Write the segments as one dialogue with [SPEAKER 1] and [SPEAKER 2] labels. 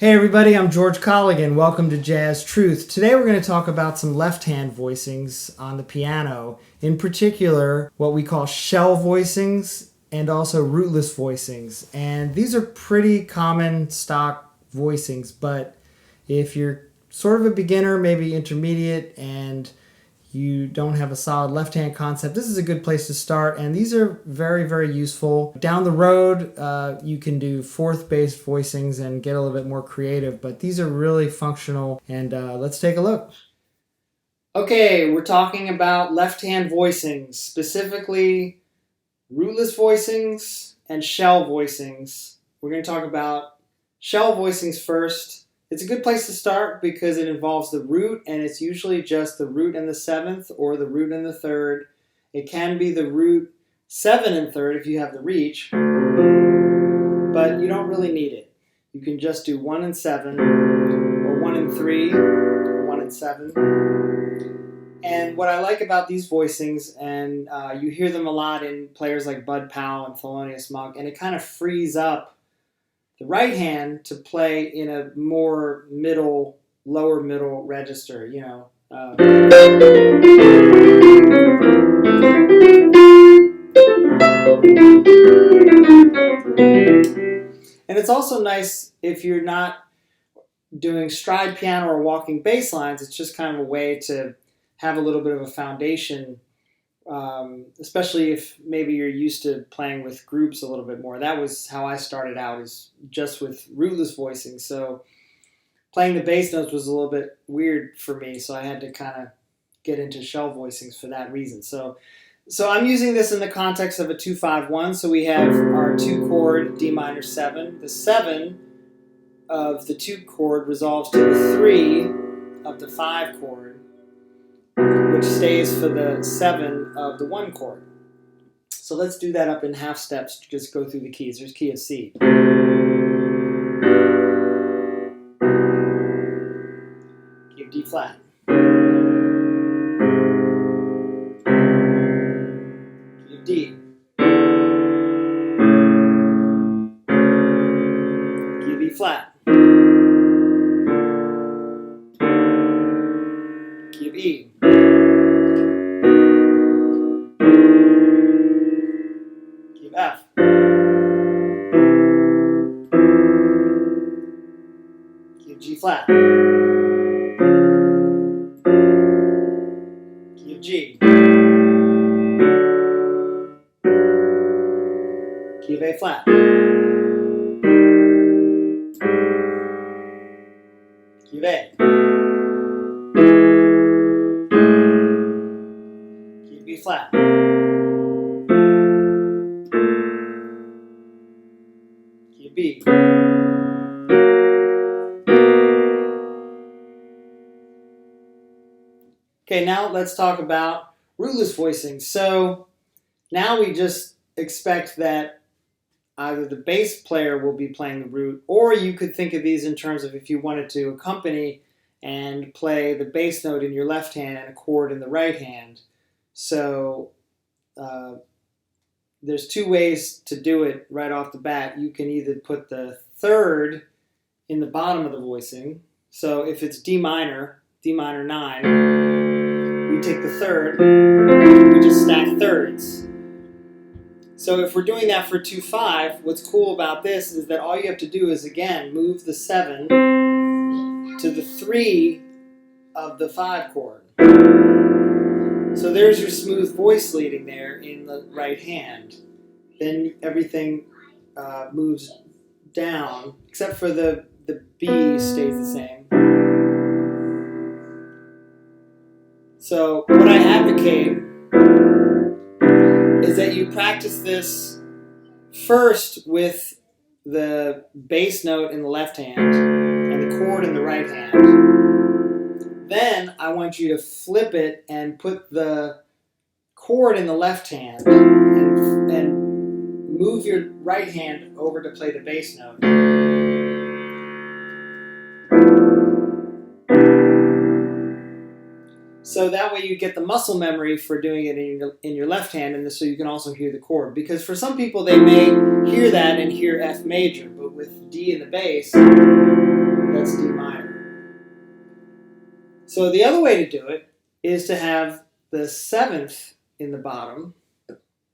[SPEAKER 1] Hey everybody, I'm George Colligan. Welcome to Jazztruth. Today we're going to talk about some left-hand voicings on the piano. In particular, what we call shell voicings and also rootless voicings. And these are pretty common stock voicings, but if you're sort of a beginner, maybe intermediate, and you don't have a solid left-hand concept, this is a good place to start, and these are very, very useful. Down the road, you can do fourth-based voicings and get a little bit more creative, but these are really functional, and let's take a look. Okay, we're talking about left-hand voicings, specifically rootless voicings and shell voicings. We're going to talk about shell voicings first. It's a good place to start because it involves the root, and it's usually just the root and the seventh or the root and the third. It can be the root 7 and third if you have the reach, but you don't really need it. You can just do 1 and 7 or 1 and 3 or 1 and 7. And what I like about these voicings, and you hear them a lot in players like Bud Powell and Thelonious Monk, and it kind of frees up the right hand to play in a more middle, lower middle register, you know. And it's also nice if you're not doing stride piano or walking bass lines. It's just kind of a way to have a little bit of a foundation, especially if maybe you're used to playing with groups a little bit more. That was how I started out, is just with rootless voicing. So playing the bass notes was a little bit weird for me, so I had to kind of get into shell voicings for that reason. So I'm using this in the context of a 2-5-1. So we have our 2 chord D minor 7. The 7 of the 2 chord resolves to the 3 of the 5 chord, which stays for the 7 of the 1 chord. So let's do that up in half steps to just go through the keys. There's key of C. Key of D flat. Key of D. Key of E flat. Key of E. Key of F. Key of G flat. Key of G. Key of A flat. Key of A. Key of B flat. Key of B. Okay, now let's talk about rootless voicing. So now we just expect that either the bass player will be playing the root, or you could think of these in terms of if you wanted to accompany and play the bass note in your left hand and a chord in the right hand. So there's 2 ways to do it right off the bat. You can either put the third in the bottom of the voicing. So if it's D minor 9, we take the third, we just stack thirds. So if we're doing that for 2-5, what's cool about this is that all you have to do is, again, move the 7 to the 3 of the 5 chord. So there's your smooth voice leading there in the right hand. Then everything moves down, except for the B stays the same. So what I advocate is that you practice this first with the bass note in the left hand and the chord in the right hand. Then I want you to flip it and put the chord in the left hand and move your right hand over to play the bass note. So that way you get the muscle memory for doing it in your left hand, and so you can also hear the chord. Because for some people, they may hear that and hear F major, but with D in the bass, that's D minor. So the other way to do it is to have the 7th in the bottom.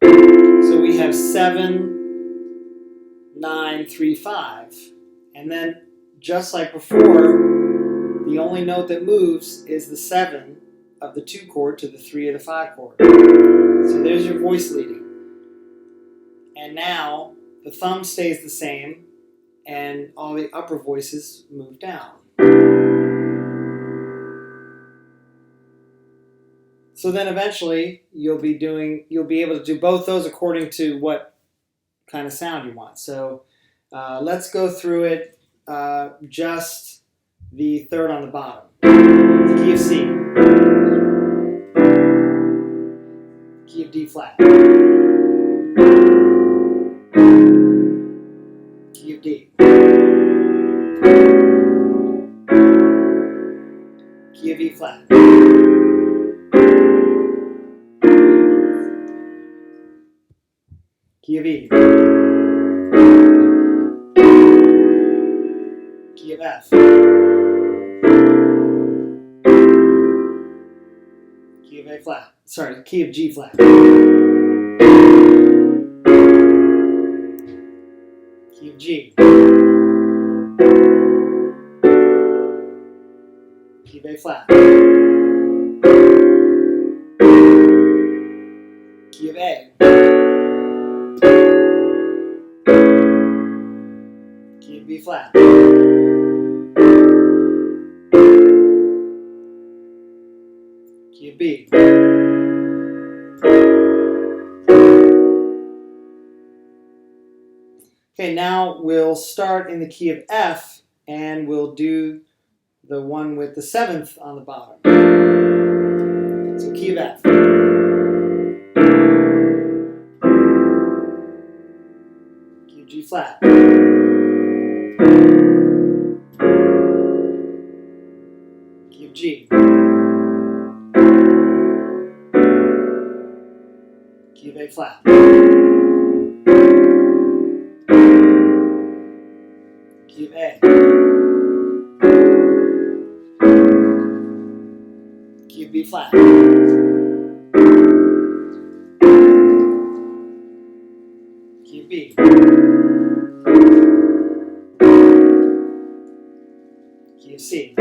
[SPEAKER 1] So we have 7, 9, 3, 5. And then, just like before, the only note that moves is the 7 of the 2 chord to the 3 of the 5 chord. So there's your voice leading. And now the thumb stays the same and all the upper voices move down. So then eventually you'll be able to do both those according to what kind of sound you want. So let's go through it, just the 3rd on the bottom. The key of C. Key of D flat. Key of D. Key of E flat. Key of E. Key of F. Key of A flat. Sorry, key of G flat. Key of G. Key of A flat. Key of A. Key of B flat. Key of B. Okay, now we'll start in the key of F and we'll do the one with the 7th on the bottom. So key of F. Key of G flat. Key of G. Key of A flat. Key of A. Key of B flat. Key of B. Key of C.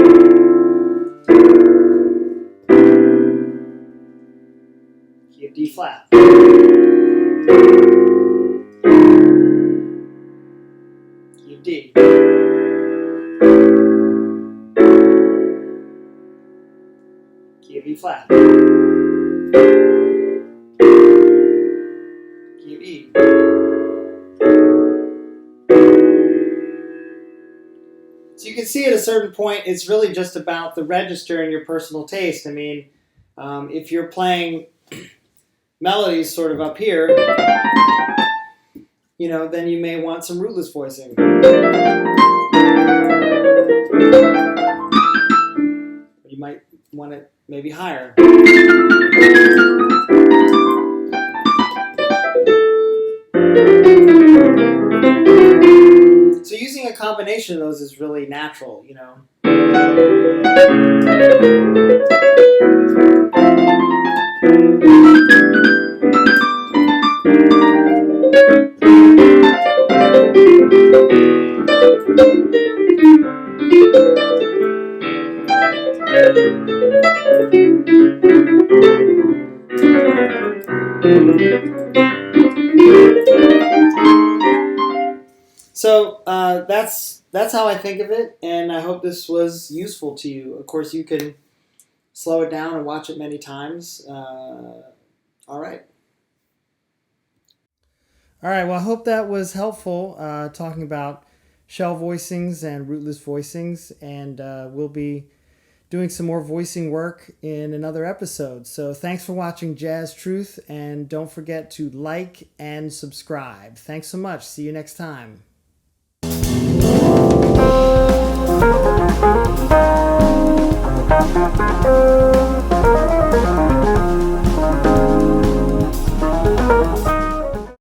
[SPEAKER 1] Key of D flat. Key of D. Key of E flat. Key of E. So you can see at a certain point, it's really just about the register and your personal taste. I mean, if you're playing melodies sort of up here, then you may want some rootless voicing. You might want it maybe higher. So using a combination of those is really natural, So that's how I think of it, and I hope this was useful to you. Of course, you can slow it down and watch it many times. All right. All right, well, I hope that was helpful, talking about shell voicings and rootless voicings, and we'll be doing some more voicing work in another episode. So thanks for watching Jazztruth, and don't forget to like and subscribe. Thanks so much. See you next time. Thank you.